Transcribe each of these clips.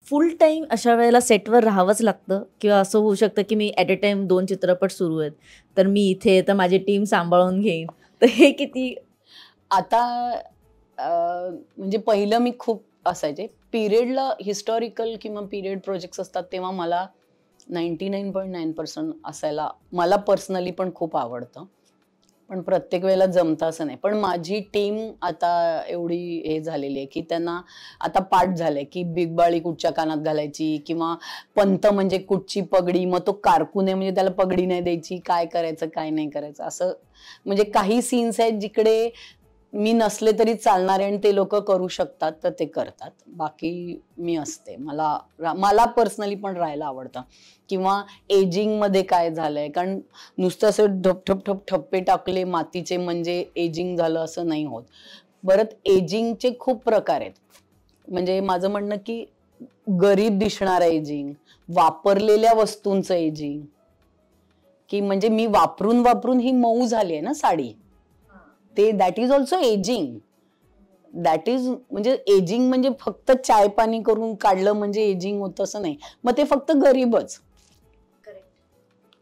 फुल time अशा वेळेला सेटवर राहावंच लागतं किंवा असं होऊ शकतं की मी ॲट अ टाईम 2 चित्रपट सुरू आहेत, तर मी इथे तर माझी टीम सांभाळून घेईन. तर हे किती आता म्हणजे पहिलं मी खूप असायचे पिरियडला हिस्टॉरिकल किंवा पिरियड प्रोजेक्ट्स असतात तेव्हा मला 99.9% असायला मला पर्सनली पण खूप आवडतं. पण प्रत्येक वेळेला जमतं असं नाही. पण माझी टीम आता एवढी हे झालेली आहे की त्यांना आता पाठ झालंय की बिग बाळी कुठच्या कानात घालायची किंवा पंत म्हणजे कुठची पगडी, मग तो कारकून आहे म्हणजे त्याला पगडी नाही द्यायची, काय करायचं काय नाही करायचं असं. म्हणजे काही सीन्स आहेत जिकडे मी नसले तरी चालणार आहे आणि ते लोक करू शकतात तर ते करतात. बाकी मी असते. मला पर्सनली पण राहायला आवडतं. किंवा एजिंग मध्ये काय झालंय, कारण नुसतं असं ठप ठप्पे टाकले मातीचे म्हणजे एजिंग झालं असं नाही होत. परत एजिंगचे खूप प्रकार आहेत. म्हणजे माझं म्हणणं की गरीब दिसणारं एजिंग, वापरलेल्या वस्तूंचं एजिंग, की म्हणजे मी वापरून वापरून ही मऊ झाली आहे ना साडी, ते that is also ageing. That is म्हणजे एजिंग म्हणजे फक्त चाय पाणी करून काढलं म्हणजे एजिंग होतं असं नाही. मग ते फक्त गरीबच.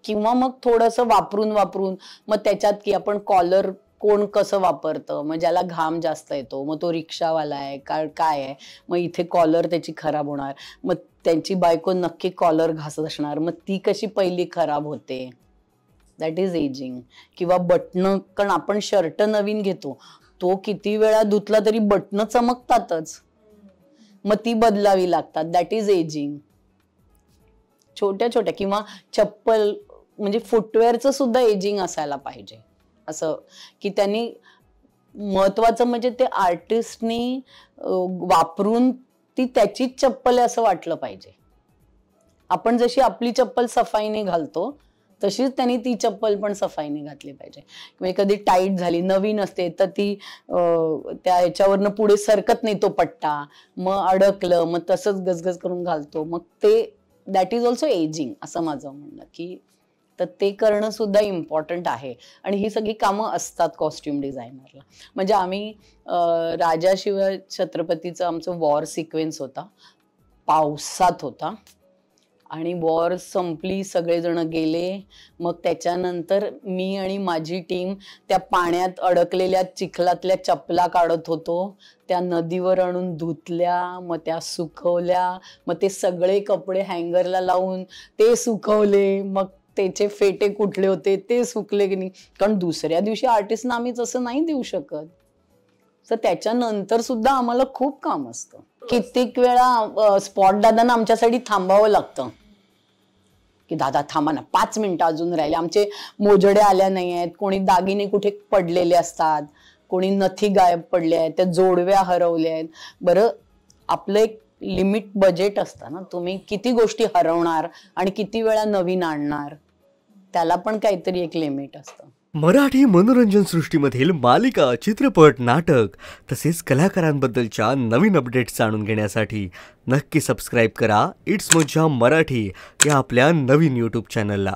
किंवा मग थोडंसं वापरून वापरून मग त्याच्यात की आपण कॉलर कोण कसं वापरतं, मग ज्याला घाम जास्त येतो मग तो रिक्षावाला आहे काय आहे, मग इथे कॉलर त्याची खराब होणार, मग त्यांची बायको नक्की कॉलर घासत असणार, मग ती कशी पहिली खराब होते. That is ageing. किंवा बटणं, कारण आपण शर्ट नवीन घेतो तो किती वेळा धुतला तरी बटणं चमकतातच, मग ती बदलावी लागतात. That is ageing. छोट्या छोट्या किंवा चप्पल म्हणजे फुटवेअरचं सुद्धा एजिंग असायला पाहिजे. असं की त्यांनी महत्वाचं म्हणजे ते आर्टिस्टनी वापरून ती त्याचीच चप्पल आहे असं वाटलं पाहिजे. आपण जशी आपली चप्पल सफाईने घालतो तशीच त्यांनी ती चप्पल पण सफाईने घातली पाहिजे. किंवा कधी टाईट झाली नवीन असते तर ती त्या ह्याच्यावरनं पुढे सरकत नाही तो पट्टा, मग अडकलं मग तसंच गजगज करून घालतो, मग ते दॅट इज ऑल्सो एजिंग असं माझं म्हणणं. की तर ते करणं सुद्धा इम्पॉर्टंट आहे. आणि ही सगळी कामं असतात कॉस्ट्युम डिझायनरला. म्हणजे आम्ही राजा शिव छत्रपतीचं आमचं वॉर सिक्वेन्स होता, पावसात होता आणि वॉर संपली, सगळेजण गेले. मग त्याच्यानंतर मी आणि माझी टीम त्या पाण्यात अडकलेल्या चिखलातल्या चपला काढत होतो, त्या नदीवर आणून धुतल्या, मग त्या सुकवल्या, मग ते सगळे कपडे हँगरला लावून ते सुकवले, मग त्याचे फेटे कुठले होते ते सुकले की नाही, कारण दुसऱ्या दिवशी आर्टिस्टना आम्ही तसं नाही देऊ शकत. तर त्याच्यानंतर सुद्धा आम्हाला खूप काम असतं. कित्येक वेळा स्पॉट दादांना आमच्यासाठी थांबावं लागतं की दादा थांबा ना, 5 मिनिटं अजून राहिले, आमचे मोजड्या आल्या नाही आहेत, कोणी दागिने कुठे पडलेले असतात, कोणी नथी गायब पडल्या आहेत, त्या जोडव्या हरवल्या आहेत. बरं आपलं एक लिमिट बजेट असतं ना, तुम्ही किती गोष्टी हरवणार आणि किती वेळा नवीन आणणार, त्याला पण काहीतरी एक लिमिट असतं. मराठी मनोरंजन सृष्टीमधील मालिका, चित्रपट, नाटक तसेच कलाकारांबद्दलच्या नवीन अपडेट्स जाणून घेण्यासाठी नक्की सबस्क्राईब करा इट्स मज्जा मराठी या आपल्या नवीन यूट्यूब चॅनलला.